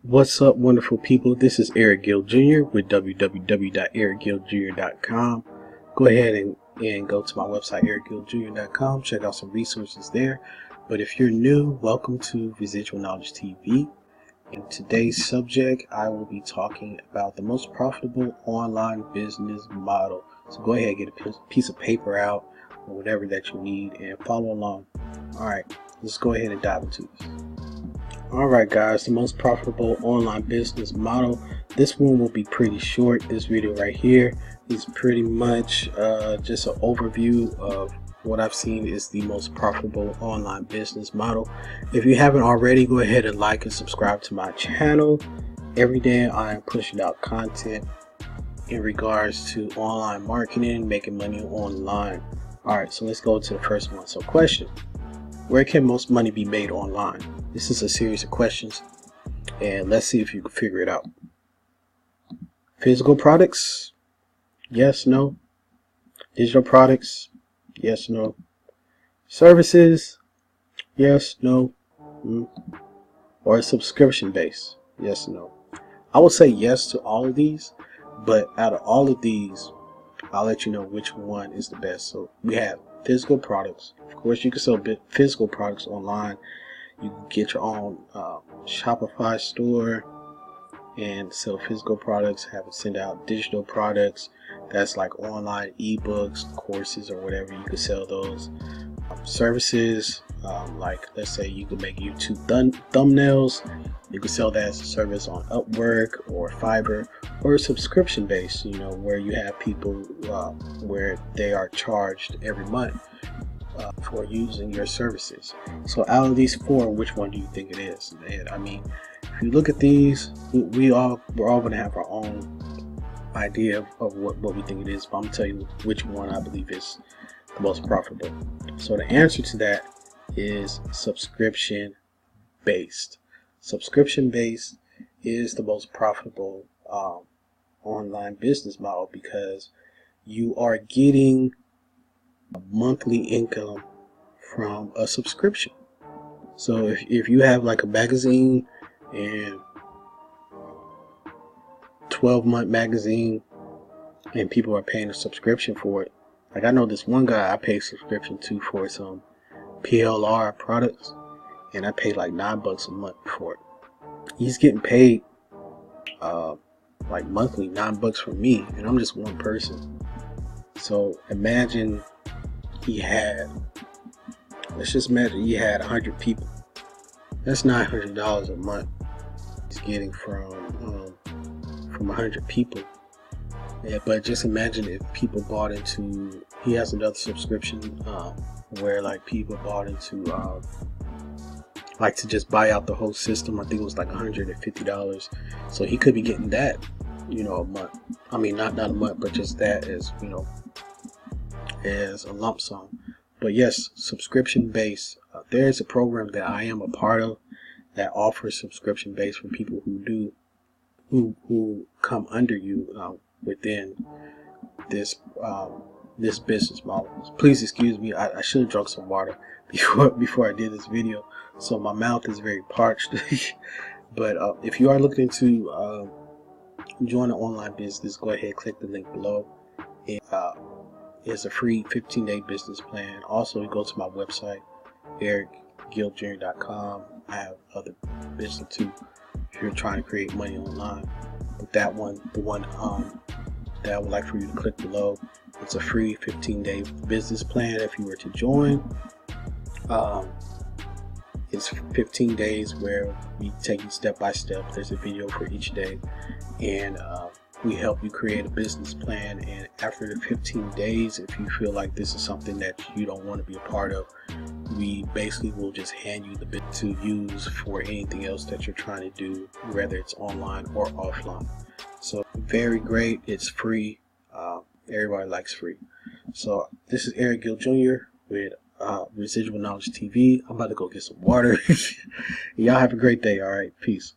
What's up, wonderful people? This is Eric Gill Jr. with www.ericgilljr.com. Go ahead and go to my website, ericgilljr.com. Check out some resources there. But if you're new, welcome to Residual Knowledge TV. In today's subject, I will be talking about the most profitable online business model. So go ahead and get a piece of paper out or whatever that you need and follow along. All right, let's go ahead and dive into this. Alright guys, the most profitable online business model. This one will be pretty short. This video right here is pretty much just an overview of what I've seen is the most profitable online business model. If you haven't already, go ahead and like and subscribe to my channel. Every day I am pushing out content in regards to online marketing, making money online. Alright, so let's go to the first one. So question: where can most money be made online? This is a series of questions, and let's see if you can figure it out. Physical products? Yes, no. Digital products? Yes, no. Services? Yes, no. Or a subscription base? Yes, no. I would say yes to all of these, but out of all of these, I'll let you know which one is the best. So we have physical products. Of course, you can sell physical products online. You can get your own Shopify store and sell physical products, have it send out digital products. That's like online ebooks, courses, or whatever. You can sell those. Services, like let's say you can make YouTube thumbnails. You can sell that as a service on Upwork or Fiverr, or a subscription base, where you have people where they are charged every month for using your services. So out of these four, which one do you think it is? And I mean, if you look at these, we're all going to have our own idea of what we think it is, but I'm going to tell you which one I believe is the most profitable. So the answer to that is subscription based. Subscription based is the most profitable online business model, because you are getting a monthly income from a subscription. So if you have like a magazine and 12-month magazine and people are paying a subscription for it, like I know this one guy I paid subscription to for some PLR products, and I paid like $9 a month for it. He's getting paid like monthly $9 from me, and I'm just one person. So imagine let's just imagine he had 100 people. That's $900 a month he's getting from 100 people. Yeah, but just imagine if people bought into, he has another subscription where like people bought into like to just buy out the whole system. I think it was like $150. So he could be getting that, a month. I mean, not a month, but just that as, as a lump sum. But yes, subscription based. There's a program that I am a part of that offers subscription based for people who come under you within this this business model. Please excuse me. I should have drunk some water before I did this video, so my mouth is very parched. But if you are looking to join an online business, go ahead, click the link below. It's a free 15-day business plan. Also, you go to my website, ericgilljr.com. I have other business too if you're trying to create money online. But that one, the one that I would like for you to click below, it's a free 15-day business plan if you were to join. It's 15 days where we take you step by step. There's a video for each day, and we help you create a business plan. And after the 15 days, if you feel like this is something that you don't want to be a part of, we basically will just hand you the bit to use for anything else that you're trying to do, whether it's online or offline. So very great. It's free. Everybody likes free. So this is Eric Gill Jr. with Residual Knowledge TV. I'm about to go get some water. Y'all have a great day. All right. Peace.